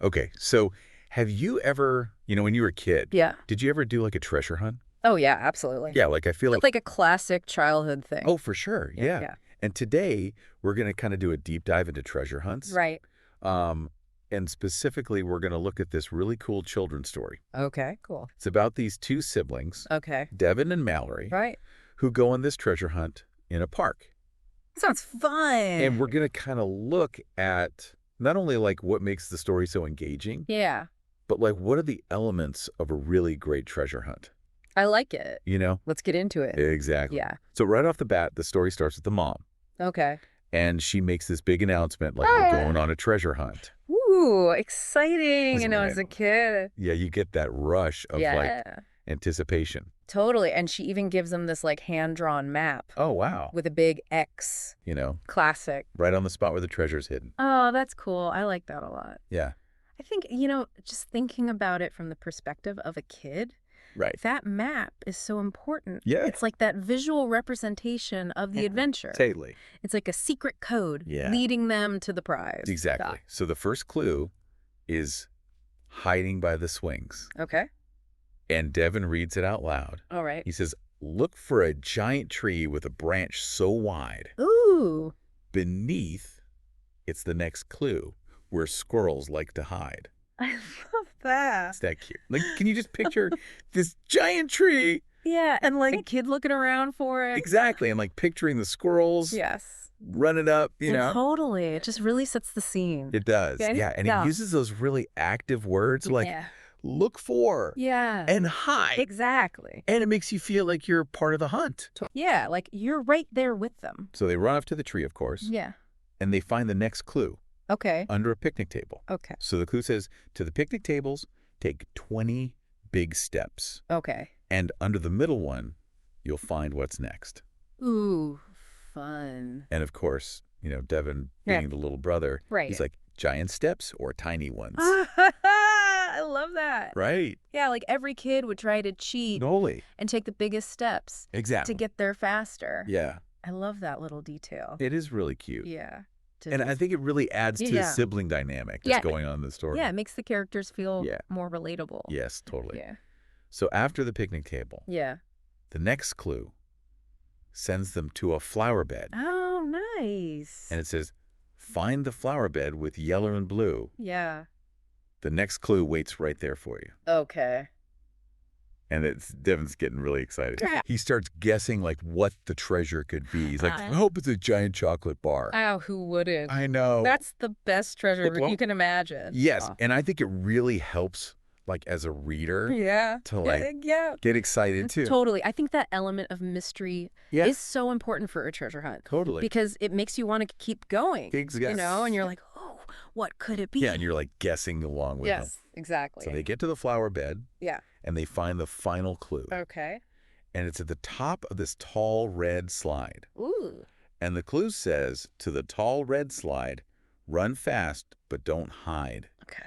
Okay, so have you ever, when you were a kid, Yeah. did you ever do like a treasure hunt? Oh, yeah, absolutely. Yeah, like I feel like, Like a classic childhood thing. oh, for sure. Yeah, Yeah. yeah. And today we're going to kind of do a deep dive into treasure hunts. Right. Um, and specifically, we're going to look at this really cool children's story. Okay, cool. It's about these two siblings, Okay. Devon and Mallory, Right. who go on this treasure hunt in a park. Sounds fun. And we're going to kind of look at not only like what makes the story so engaging, Yeah, but like what are the elements of a really great treasure hunt? I like it. You know? Let's get into it. Exactly. Yeah. So right off the bat, the story starts with the mom. Okay. And she makes this big announcement like, we're going on a treasure hunt. Ooh, exciting. Isn't As it? a kid. Yeah, you get that rush of like Yeah. anticipation. Totally. And she even gives them this like hand-drawn map Oh, wow. with a big X. Classic. Right on the spot where the treasure's hidden. Oh, that's cool. I like that a lot. Yeah. I think, just thinking about it from the perspective of a kid, Right. that map is so important. Yeah. It's like that visual representation of the adventure. Totally. It's like a secret code Yeah. leading them to the prize. Exactly. So the first clue is hiding by the swings. Okay. And Devin reads it out loud. All right. He says, look for a giant tree with a branch so wide. Ooh. Beneath, it's the next clue, where squirrels like to hide. I love that. Is that cute? Like, can you just picture this giant tree? Yeah, and like a kid looking around for it. Exactly. And like picturing the squirrels Yes. running up, Totally. It just really sets the scene. It does. Okay. Yeah. And Yeah. it uses those really active words like Yeah. look for Yeah. and hide. Exactly. And it makes you feel like you're part of the hunt. Yeah, like you're right there with them. So they run off to the tree, of course, Yeah. and they find the next clue Okay. under a picnic table. Okay. So the clue says, to the picnic tables, take 20 big steps. Okay. And under the middle one, you'll find what's next. Ooh, fun. And of course, Devin Yeah. being the little brother, Right. he's like, giant steps or tiny ones? I love that. Right. Yeah, like every kid would try to cheat Totally. and take the biggest steps Exactly. to get there faster. Yeah. I love that little detail. It is really cute. Yeah. And I think it really adds to the Yeah. sibling dynamic that's Yeah. going on in the story. Yeah, it makes the characters feel Yeah. more relatable. Yes, totally. Yeah. So after the picnic table, Yeah. the next clue sends them to a flower bed. Oh, nice. And it says, find the flower bed with yellow and blue. Yeah. The next clue waits right there for you. Okay. And Devin's getting really excited. He starts guessing like what the treasure could be. He's like, I hope it's a giant chocolate bar. Oh, who wouldn't? I know. That's the best treasure Well, you can imagine. Yes. Oh. And I think it really helps like as a reader Yeah. to like Yeah. get excited too. Totally. I think that element of mystery Yeah. is so important for a treasure hunt. Totally. Because it makes you want to keep going. Yes. And you're like, oh, what could it be? Yeah, and you're like guessing along with them. Yes, exactly. So they get to the flower bed. Yeah. And they find the final clue. Okay. And it's at the top of this tall red slide. Ooh. And the clue says, to the tall red slide, run fast, but don't hide. Okay.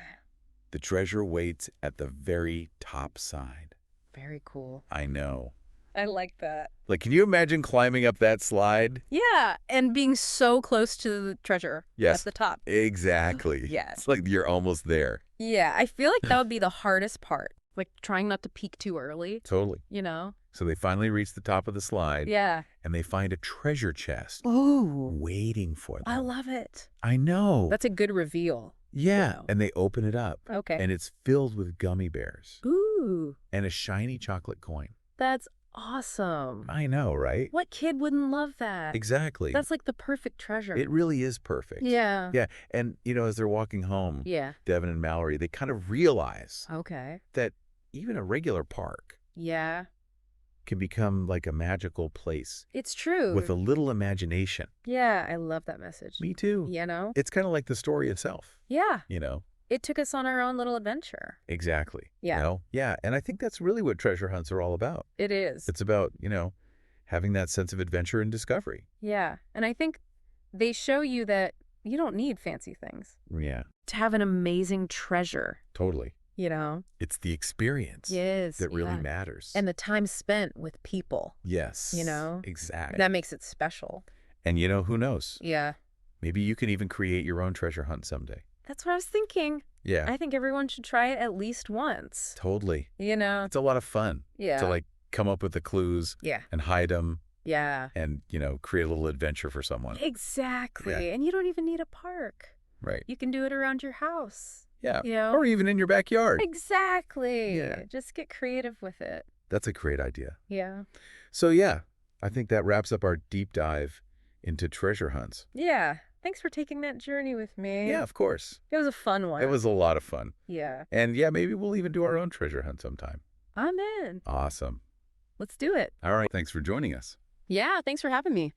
The treasure waits at the very top side. Very cool. I know. I like that. Like, can you imagine climbing up that slide? Yeah, and being so close to the treasure Yes. at the top. Exactly. Yes. It's like you're almost there. Yeah, I feel like that would be the hardest part. Like trying not to peak too early, Totally. So they finally reach the top of the slide. Yeah. And they find a treasure chest Ooh. waiting for them. I love it. I know. That's a good reveal. Yeah. Wow. And they open it up. Okay. And it's filled with gummy bears Ooh. and a shiny chocolate coin. That's awesome. I know, right? What kid wouldn't love that? Exactly. That's like the perfect treasure. It really is perfect. Yeah. Yeah. And, as they're walking home, Yeah. Devin and Mallory, they kind of realize Okay. that even a regular park Yeah. can become like a magical place It's true. with a little imagination. Yeah, I love that message. Me too. It's kind of like the story itself, Yeah. you know? It took us on our own little adventure. Exactly. Yeah. Yeah. And I think that's really what treasure hunts are all about. It is. It's about, having that sense of adventure and discovery. Yeah. And I think they show you that you don't need fancy things Yeah. to have an amazing treasure, Totally. It's the experience Yes. that really yeah. matters. And the time spent with people. yes. Exactly. That makes it special. And who knows? Yeah. Maybe you can even create your own treasure hunt someday. That's what I was thinking. Yeah, I think everyone should try it at least once. totally. You know? It's a lot of fun Yeah. to, like, come up with the clues Yeah. and hide them Yeah. and, create a little adventure for someone. Exactly. Yeah. And you don't even need a park. Right. You can do it around your house. Yeah. You know? Or even in your backyard. Exactly. Yeah. Just get creative with it. That's a great idea. Yeah. So, yeah, I think that wraps up our deep dive into treasure hunts. Yeah. Thanks for taking that journey with me. Yeah, of course. It was a fun one. It was a lot of fun. Yeah. And, yeah, maybe we'll even do our own treasure hunt sometime. I'm in. Awesome. Let's do it. All right. Thanks for joining us. Yeah. Thanks for having me.